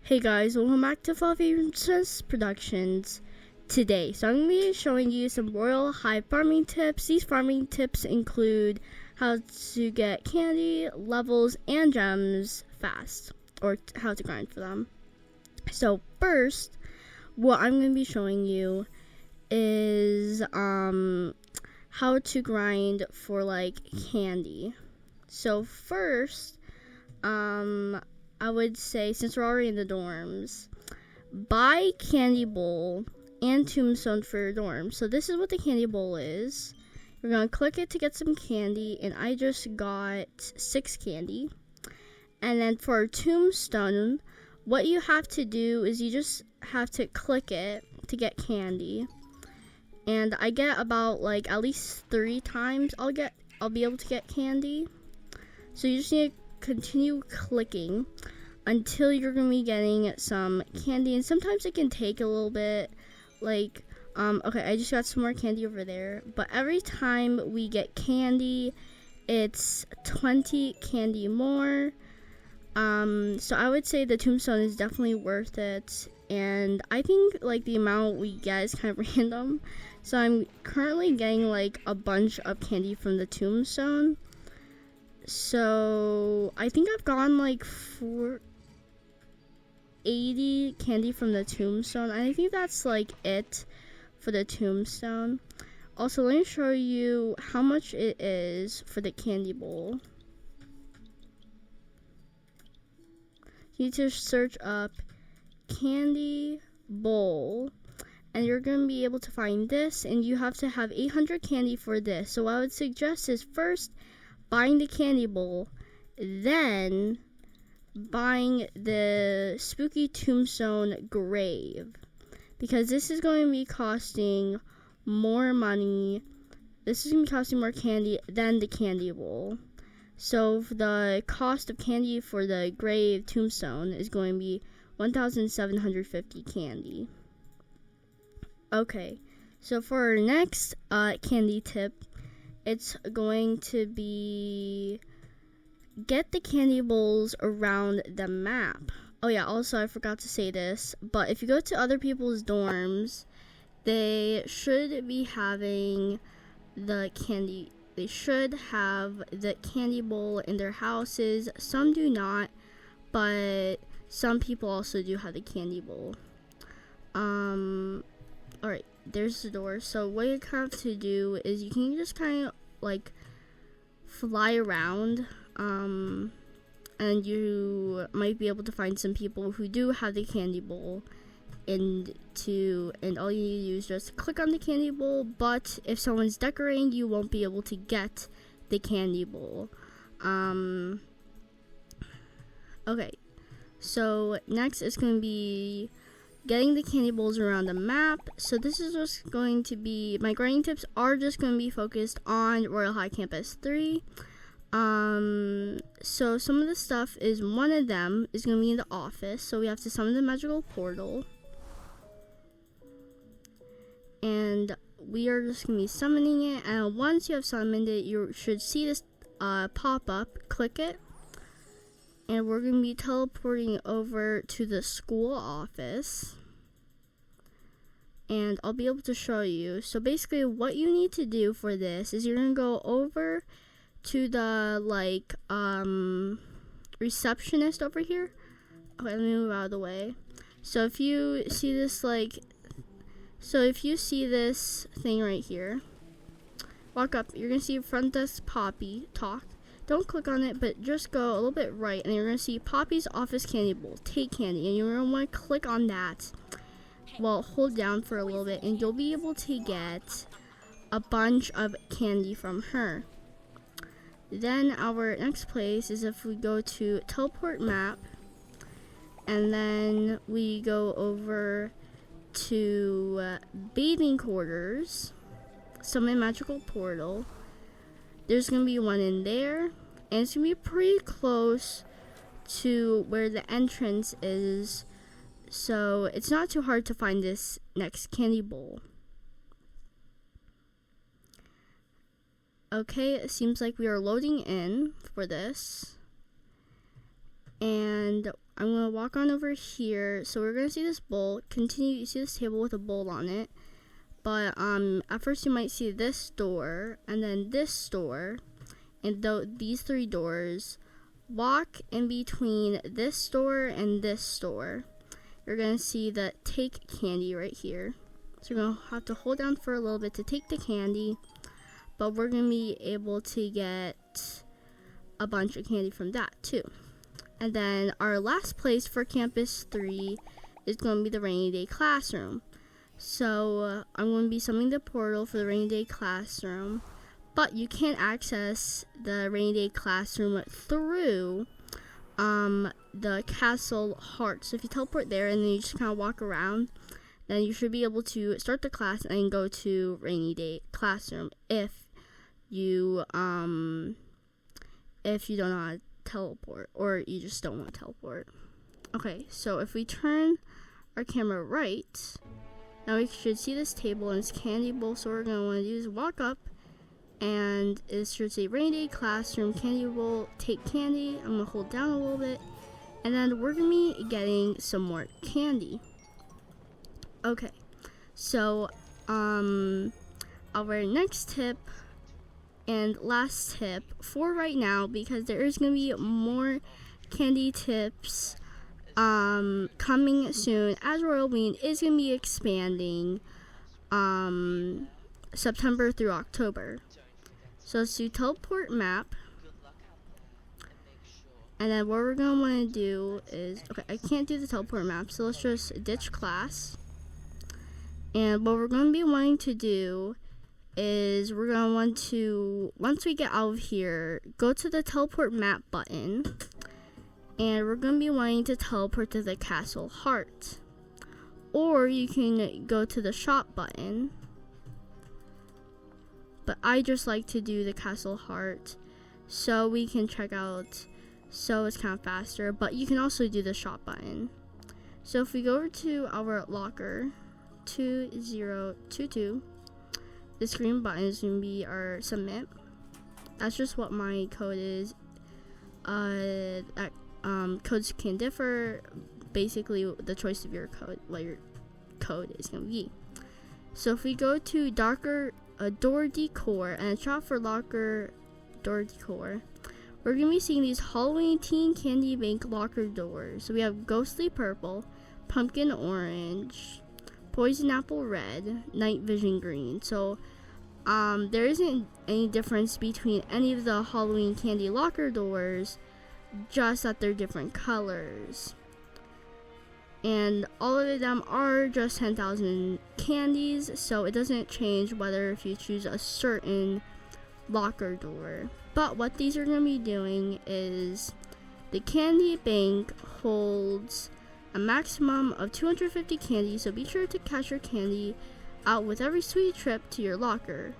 Hey guys, welcome back to Fluffy Princess Productions today. So I'm going to be showing you some Royal High farming tips. These farming tips include how to get candy, levels, and gems fast, or how to grind for them. So first, what I'm going to be showing you is how to grind for like candy. So first, I would say, since we're already in the dorms, buy candy bowl and tombstone for your dorm. So this is what the candy bowl is. You're going to click it to get some candy, and I just got 6 candy. And then for a tombstone, what you have to do is you just have to click it to get candy. And I get about like at least 3 times I'll be able to get candy. So you just need to continue clicking until you're gonna be getting some candy, and sometimes it can take a little bit. Like okay, I just got some more candy over there, but every time we get candy, it's 20 candy more. So I would say the tombstone is definitely worth it, and I think like the amount we get is kind of random. So I'm currently getting like a bunch of candy from the tombstone. So I think I've gotten like 480 candy from the tombstone. I think that's like it for the tombstone. Also, let me show you how much it is for the candy bowl. You need to search up candy bowl, and you're going to be able to find this, and you have to have 800 candy for this. So what I would suggest is first buying the candy bowl, then buying the spooky tombstone grave, because this is going to be costing more money. This is going to be costing more candy than the candy bowl. So the cost of candy for the grave tombstone is going to be 1,750 candy. Okay, so for our next candy tip, it's going to be get the candy bowls around the map. Oh yeah, also I forgot to say this, but if you go to other people's dorms, they should be having the candy. They should have the candy bowl in their houses. Some do not, but some people also do have the candy bowl. Alright, there's the door. So what you have to do is you can just kind of like fly around, and you might be able to find some people who do have the candy bowl, and all you need to do is just click on the candy bowl. But if someone's decorating, you won't be able to get the candy bowl. Okay, so next is going to be getting the candy bowls around the map. So this is just going to be, my grinding tips are just going to be focused on Royal High Campus 3. So some of the stuff is, one of them is going to be in the office. So we have to summon the magical portal. And we are just going to be summoning it. And once you have summoned it, you should see this pop up. Click it. And we're going to be teleporting over to the school office. And I'll be able to show you. So basically what you need to do for this is you're going to go over to the like receptionist over here. Okay, let me move out of the way. So if you see this this thing right here, walk up, you're going to see front desk Poppy talk. Don't click on it, but just go a little bit right, and you're going to see Poppy's office candy bowl. Take candy, and you're going to want to click on that. Well, hold down for a little bit, and you'll be able to get a bunch of candy from her. Then our next place is if we go to teleport map, and then we go over to bathing quarters, summon magical portal. There's going to be one in there, and it's going to be pretty close to where the entrance is, so it's not too hard to find this next candy bowl. Okay, it seems like we are loading in for this, and I'm gonna walk on over here. So we're gonna see this bowl. You see this table with a bowl on it. But at first you might see this door and then this door, and these 3 doors. Walk in between this door and this door. You're gonna see the take candy right here. So you're gonna have to hold down for a little bit to take the candy, but we're gonna be able to get a bunch of candy from that too. And then our last place for Campus 3 is gonna be the rainy day classroom. So I'm gonna be summoning the portal for the rainy day classroom, but you can't access the rainy day classroom through the castle heart. So if you teleport there and then you just kind of walk around, then you should be able to start the class and go to rainy day classroom if you don't know how to teleport, or you just don't want to teleport. Okay, so if we turn our camera right, now we should see this table and it's candy bowl. So what we're gonna want to do is walk up, and it should say rainy day classroom, candy bowl, take candy. I'm gonna hold down a little bit, and then we're gonna be getting some more candy. Okay, so our next tip and last tip for right now, because there is gonna be more candy tips coming soon, as Royalloween is gonna be expanding September through October. So let's do teleport map, and then what we're gonna want to do is, okay, I can't do the teleport map, so let's just ditch class. And what we're gonna be wanting to do is we're gonna want to, once we get out of here, go to the teleport map button, and we're gonna be wanting to teleport to the castle heart, or you can go to the shop button. But I just like to do the castle heart so we can check out, so it's kind of faster. But you can also do the shop button. So if we go over to our locker 2022, this green button is going to be our submit. That's just what my code is. Codes can differ. Basically, the choice of your code, what your code is going to be. So if we go to darker door decor and shop for locker door decor, we're gonna be seeing these Halloween teen candy bank locker doors. So we have ghostly purple, pumpkin orange, poison apple red, night vision green. So there isn't any difference between any of the Halloween candy locker doors, just that they're different colors. And all of them are just 10,000 candies, so it doesn't change whether if you choose a certain locker door. But what these are going to be doing is the candy bank holds a maximum of 250 candy, so be sure to cash your candy out with every sweet trip to your locker,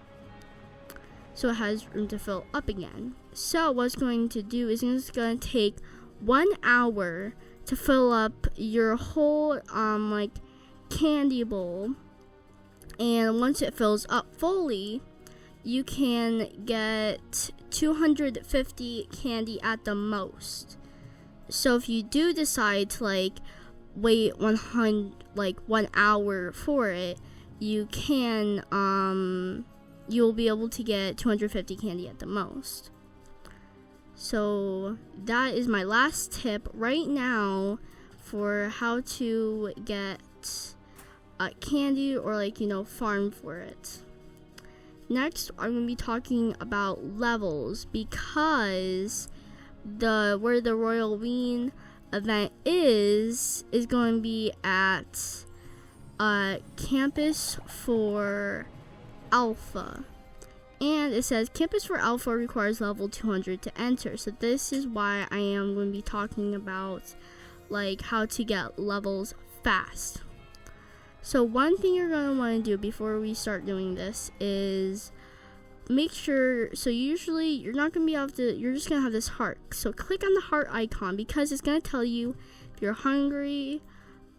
so it has room to fill up again. So what it's going to do is it's going to take 1 hour to fill up your whole candy bowl, and once it fills up fully, you can get 250 candy at the most. So if you do decide to wait 1 hour for it, you can you'll be able to get 250 candy at the most. So that is my last tip right now for how to get candy or farm for it. Next, I'm going to be talking about levels, because where the Royalloween event is going to be at Campus for Alpha. And it says Campus for Alpha requires level 200 to enter. So this is why I am going to be talking about how to get levels fast. So one thing you're going to want to do before we start doing this is make sure, so usually you're not going to be able to, you're just going to have this heart. So click on the heart icon, because it's going to tell you if you're hungry,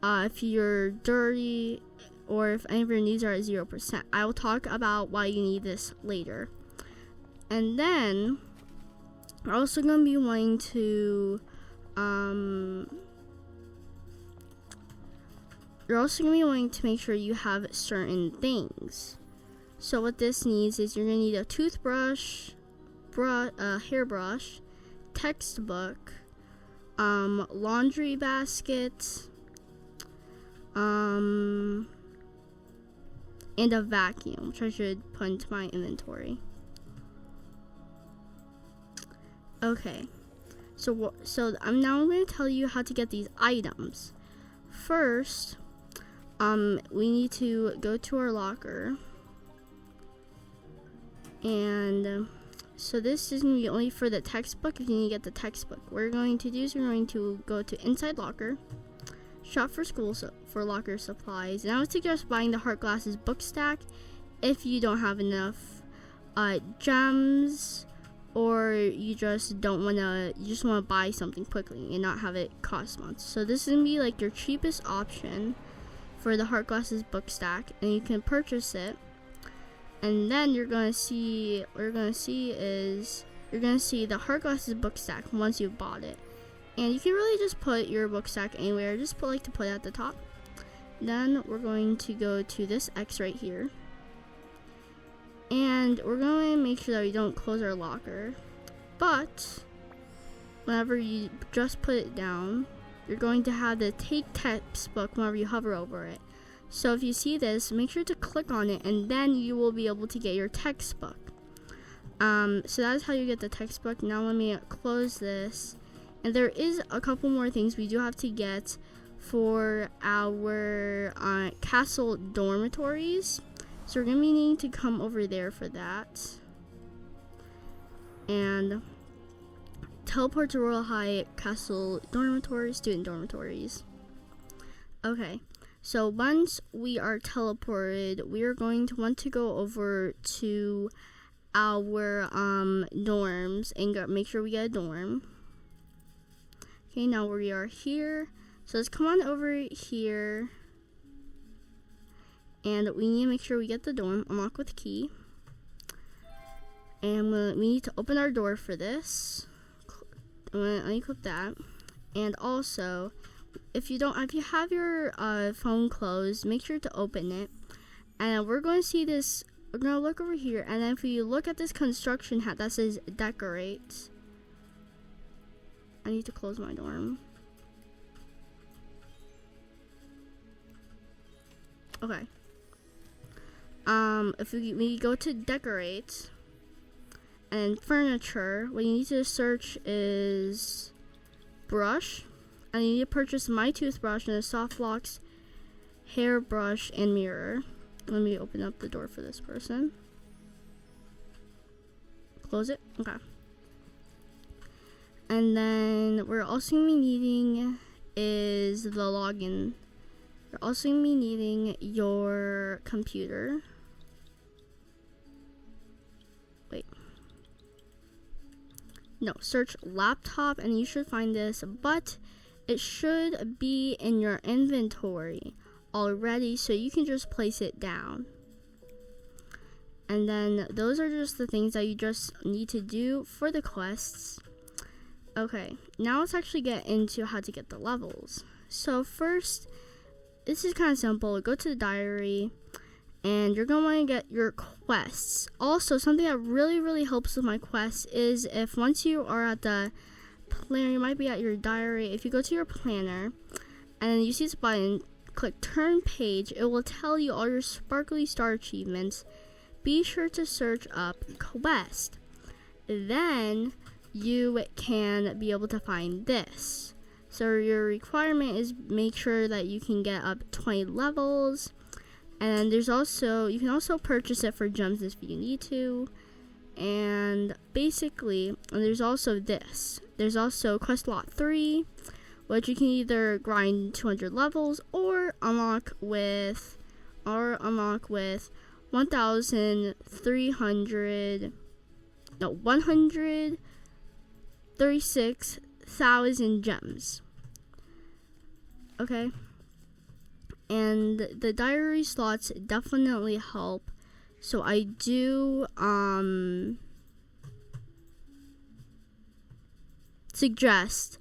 if you're dirty, or if any of your needs are at 0%. I will talk about why you need this later. And then we're also going to be wanting to you're also going to be wanting to make sure you have certain things. So what this needs is you're going to need a toothbrush, hairbrush, textbook, laundry basket, and a vacuum, which I should put into my inventory. Okay, so I'm now going to tell you how to get these items. First, we need to go to our locker, and so this is going to be only for the textbook. If you need to get the textbook, what we're going to do is we're going to go to inside locker, shop for for locker supplies, and I would suggest buying the Heart Glasses book stack if you don't have enough gems, or you just want to buy something quickly and not have it cost much. So this is gonna be like your cheapest option for the Heart Glasses book stack, and you can purchase it. And then you're gonna see the Heart Glasses book stack once you've bought it. And you can really just put your book stack anywhere. Just put it at the top. Then we're going to go to this X right here. And we're going to make sure that we don't close our locker. But whenever you just put it down, you're going to have the take textbook whenever you hover over it. So if you see this, make sure to click on it, and then you will be able to get your textbook. So that's how you get the textbook. Now let me close this. And there is a couple more things we do have to get for our castle dormitories. So we're going to be needing to come over there for that. And teleport to Royal High Castle dormitories, student dormitories. Okay, so once we are teleported, we are going to want to go over to our dorms and make sure we get a dorm. Okay, now we are here. So let's come on over here. And we need to make sure we get the dorm, unlock with key. And we need to open our door for this. I'm gonna unclip that. And also, if you have your phone closed, make sure to open it. And we're going to see this. We're gonna look over here, and then if you look at this construction hat that says decorate. I need to close my dorm. Okay. If we go to decorate and furniture, what you need to search is brush, and you need to purchase my toothbrush and a softbox hairbrush and mirror. Let me open up the door for this person. Close it. Okay. And then we're also going to be needing is the login. You're also going to be needing your computer. Wait. No, search laptop and you should find this, but it should be in your inventory already, so you can just place it down. And then those are just the things that you just need to do for the quests. Okay, now let's actually get into how to get the levels. So first, this is kind of simple. Go to the diary, and you're going to want to get your quests. Also, something that really helps with my quests is if once you are at the planner, you might be at your diary. If you go to your planner, and then you see this button, click turn page, it will tell you all your sparkly star achievements. Be sure to search up quest. Then you can be able to find this. So your requirement is make sure that you can get up 20 levels, and there's also, you can also purchase it for gems if you need to. And basically, and there's also this. There's also quest lot 3, which you can either grind 200 levels or unlock with 136,000 gems. Okay, and the diary slots definitely help, so I do suggest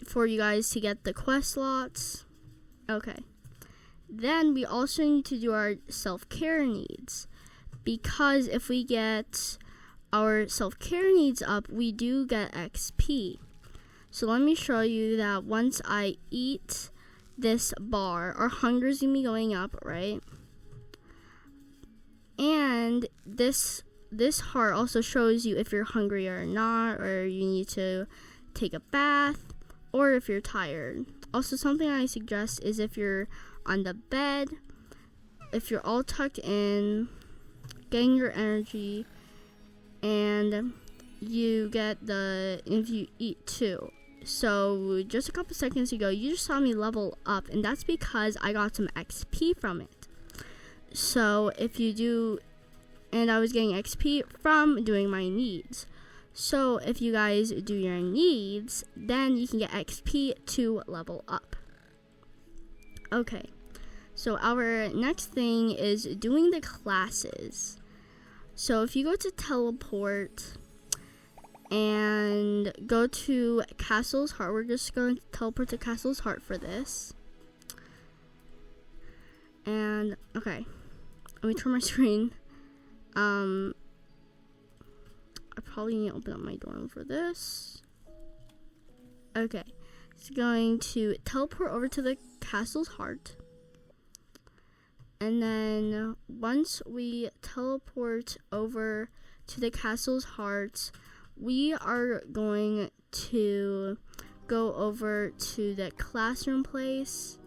for you guys to get the quest slots. Okay, Then we also need to do our self-care needs, because if we get our self-care needs up, we do get XP. So let me show you that once I eat this bar, our hunger is going to be going up, right? And this heart also shows you if you're hungry or not, or you need to take a bath, or if you're tired. Also, something I suggest is if you're on the bed, if you're all tucked in, getting your energy, and you get if you eat too. So just a couple seconds ago, you just saw me level up, and that's because I got some XP from it. So if you do, and I was getting XP from doing my needs. So if you guys do your needs, then you can get XP to level up. Okay, so our next thing is doing the classes. So if you go to teleport and go to Castle's Heart, we're just going to teleport to Castle's Heart for this. And okay, let me turn my screen. I probably need to open up my dorm for this. Okay, it's going to teleport over to the Castle's Heart. And then once we teleport over to the Castle's Heart, we are going to go over to the classroom place.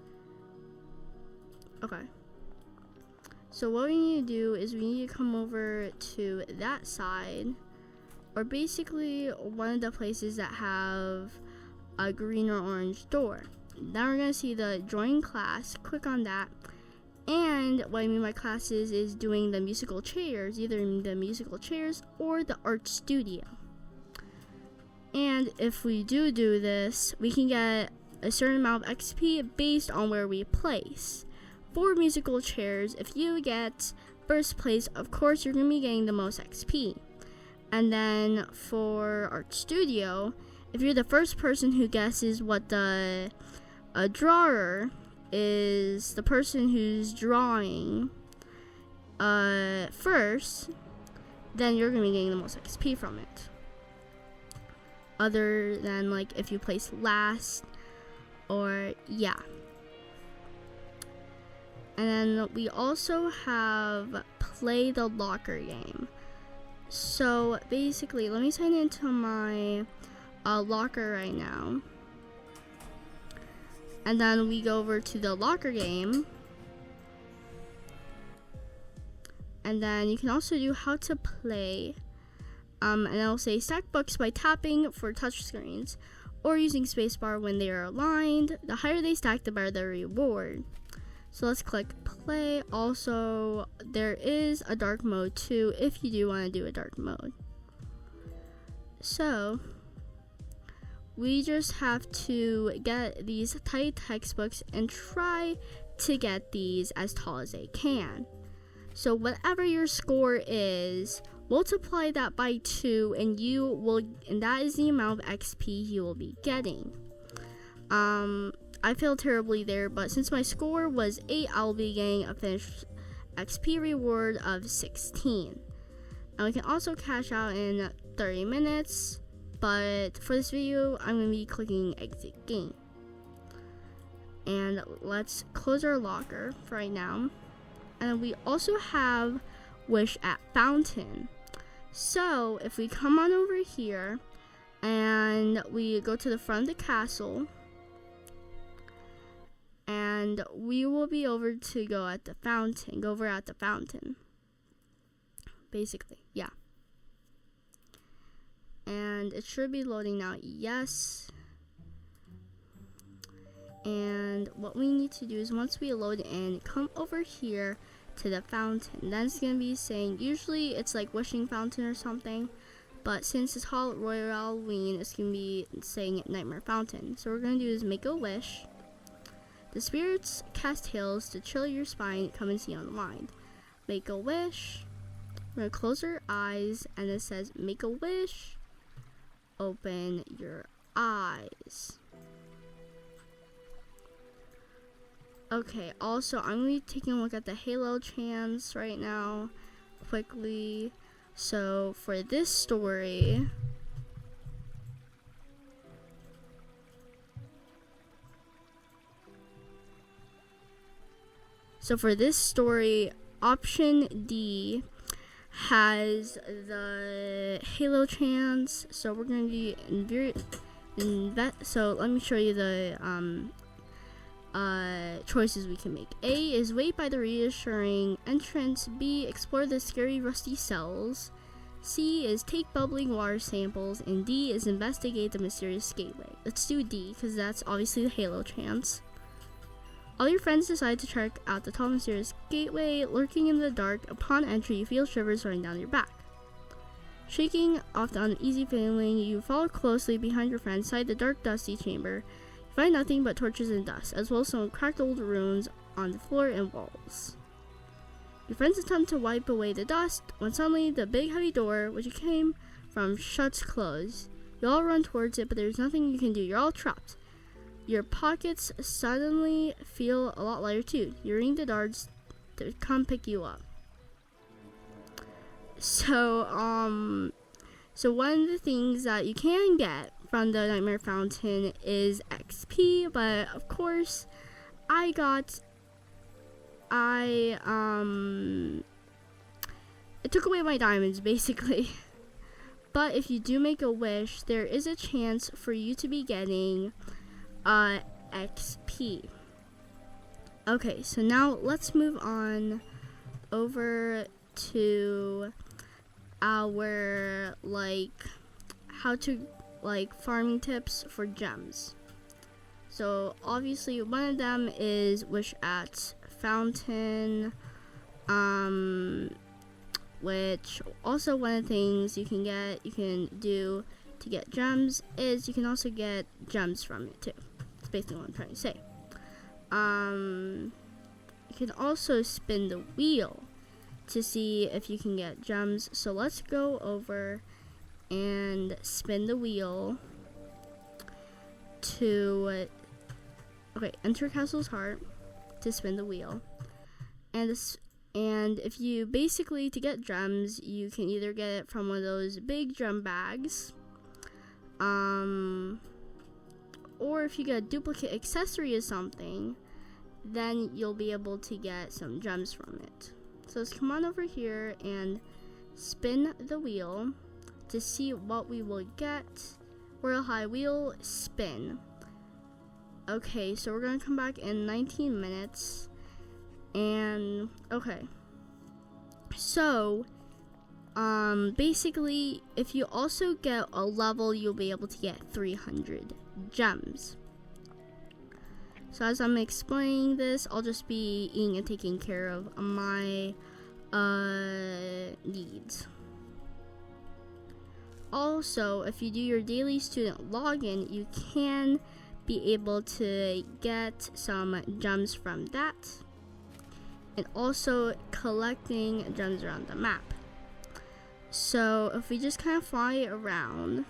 Okay. So what we need to do is we need to come over to that side, or basically one of the places that have a green or orange door. Then we're going to see the join class. Click on that. And what I mean by classes is doing the musical chairs, either the musical chairs or the art studio. And if we do this, we can get a certain amount of XP based on where we place. For musical chairs, if you get first place, of course you're going to be getting the most XP. And then for art studio, if you're the first person who guesses what a drawer is, the person who's drawing first, then you're going to be getting the most XP from it. Other than like if you place last, or yeah. And then we also have play the locker game. So basically, let me sign into my locker right now. And then we go over to the locker game. And then you can also do how to play. And it'll say stack books by tapping for touch screens or using spacebar when they are aligned. The higher they stack, the better the reward. So let's click play. Also, there is a dark mode too if you do want to do a dark mode. So we just have to get these tiny textbooks and try to get these as tall as they can. So whatever your score is, multiply that by 2 and that is the amount of XP you will be getting. I failed terribly there, but since my score was 8, I'll be getting a finished XP reward of 16. And we can also cash out in 30 minutes, but for this video, I'm going to be clicking exit game. And let's close our locker for right now. And we also have wish at fountain. So if we come on over here and we go to the front of the castle, and we will be over to go over at the fountain. Basically, yeah. And it should be loading now, yes. And what we need to do is once we load in, come over here to the fountain. Then it's going to be saying, usually it's like wishing fountain or something, but since it's called Royalloween, it's going to be saying nightmare fountain. So what we're going to do is make a wish. The spirits cast tales to chill your spine, come and see unwind. Make a wish. We're going to close our eyes, and it says make a wish. Open your eyes. Okay, also I'm going to be taking a look at the Halo chants right now quickly. So for this story, option D has the Halo chance. So we're going to be so let me show you the choices we can make. A is wait by the reassuring entrance. B, explore the scary rusty cells. C is take bubbling water samples. And D is investigate the mysterious gateway. Let's do D, because that's obviously the Halo chance. All your friends decide to check out the tall mysterious gateway. Lurking in the dark, upon entry you feel shivers running down your back. Shaking off the uneasy feeling, you follow closely behind your friends inside the dark, dusty chamber. You find nothing but torches and dust, as well as some cracked old runes on the floor and walls. Your friends attempt to wipe away the dust, when suddenly the big heavy door, which you came from, shuts closed. You all run towards it, but there's nothing you can do. You're all trapped. Your pockets suddenly feel a lot lighter too. You ring the guards to come pick you up. So one of the things that you can get from the Nightmare Fountain is XP, but of course it took away my diamonds basically. But if you do make a wish, there is a chance for you to be getting XP. Okay, so now let's move on over to our how to farming tips for gems. So obviously one of them is wish at fountain, which also one of the things you can do to get gems is you can also get gems from it too. That's basically what I'm trying to say. You can also spin the wheel to see if you can get gems. So let's go over and spin the wheel to enter Castle's Heart to spin the wheel. And if you basically, to get gems, you can either get it from one of those big gem bags, or if you get a duplicate accessory or something, then you'll be able to get some gems from it. So let's come on over here and spin the wheel to see what we will get. Royal High Wheel spin. Okay, so we're gonna come back in 19 minutes. And okay, so basically if you also get a level, you'll be able to get 300 gems. So as I'm explaining this, I'll just be eating and taking care of my needs. Also, if you do your daily student login, you can be able to get some gems from that, and also collecting gems around the map. So if we just kind of fly around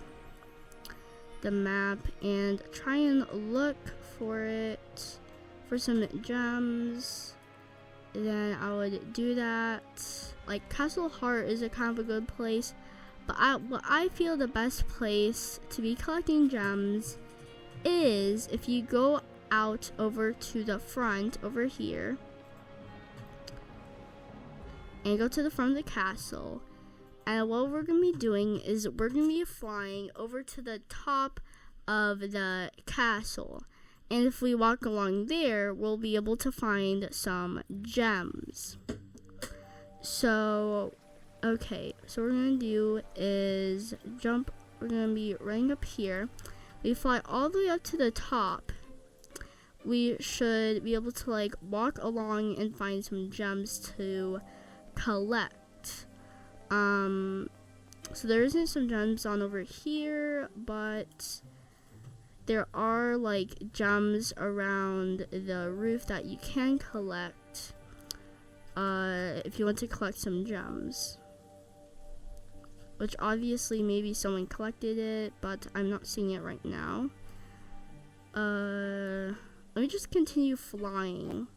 the map and try and look for some gems, then I would do that. Like Castle Heart is a kind of a good place, but what I feel the best place to be collecting gems is if you go out over to the front over here and go to the front of the castle. And what we're going to be doing is we're going to be flying over to the top of the castle. And if we walk along there, we'll be able to find some gems. So, okay. So what we're going to do is jump. We're going to be running up here. We fly all the way up to the top. We should be able to walk along and find some gems to collect. So there isn't some gems on over here, but there are gems around the roof that you can collect if you want to collect some gems, which obviously maybe someone collected it, but I'm not seeing it right now. let me just continue flying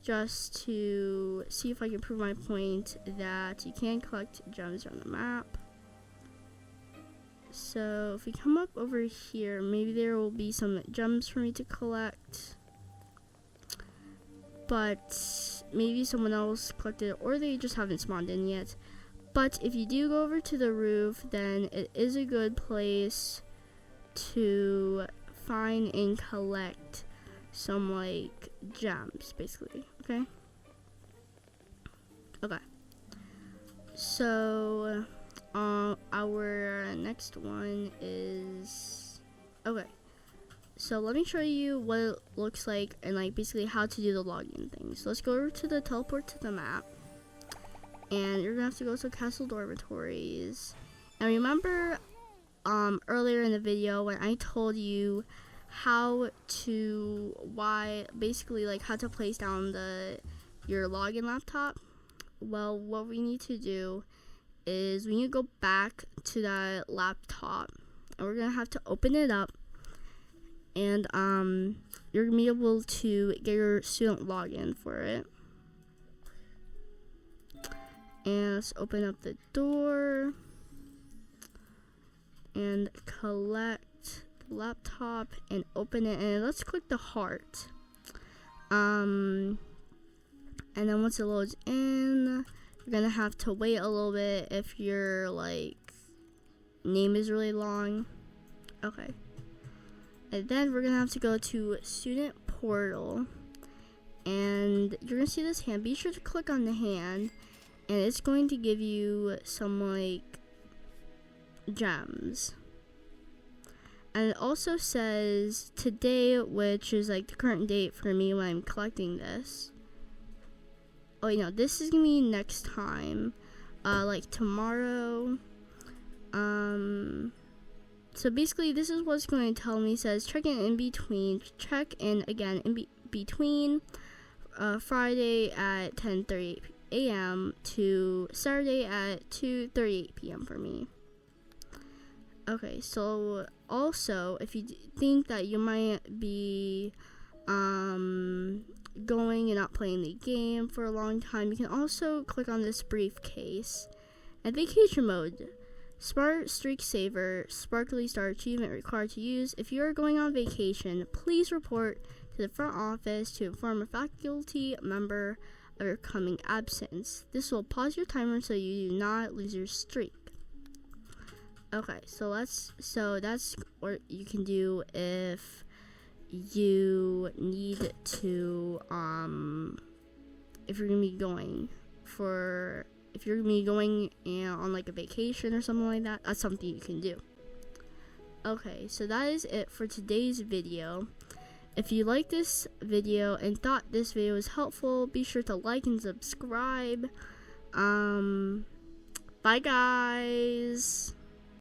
just to see if I can prove my point that you can collect gems on the map. So if we come up over here, maybe there will be some gems for me to collect, but maybe someone else collected it, or they just haven't spawned in yet. But if you do go over to the roof, then it is a good place to find and collect some like gems, basically. Okay. So our next one is so let me show you what it looks like and like basically how to do the login thing. So let's go over to the teleport to the map, and you're gonna have to go to Castle Dormitories. And remember earlier in the video when I told you how to basically like how to place down your login laptop? Well, what we need to do is we need to go back to that laptop, and we're gonna have to open it up, and you're gonna be able to get your student login for it. And let's open up the door and collect the laptop and open it, and let's click the heart. And then once it loads in, you're gonna have to wait a little bit if your like name is really long. Okay. And then we're gonna have to go to student portal, and you're gonna see this hand. Be sure to click on the hand, and it's going to give you some like gems. And it also says today, which is like the current date for me when I'm collecting this. Oh, you know, this is gonna be next time, like tomorrow. So basically, this is what's going to tell me. It says check in between. Check in again in between Friday at 10:30 a.m. to Saturday at 2:38 p.m. for me. Okay, so also if you think that you might be going and not playing the game for a long time, you can also click on this briefcase. And vacation mode, Smart Streak Saver, Sparkly Star Achievement required to use. If you are going on vacation, please report to the front office to inform a faculty member of your coming absence. This will pause your timer so you do not lose your streak. Okay, so that's what you can do if you need to if you're gonna be going on like a vacation or something like that. That's something you can do. Okay, so that is it for today's video. If you liked this video and thought this video was helpful, be sure to like and subscribe. Bye guys.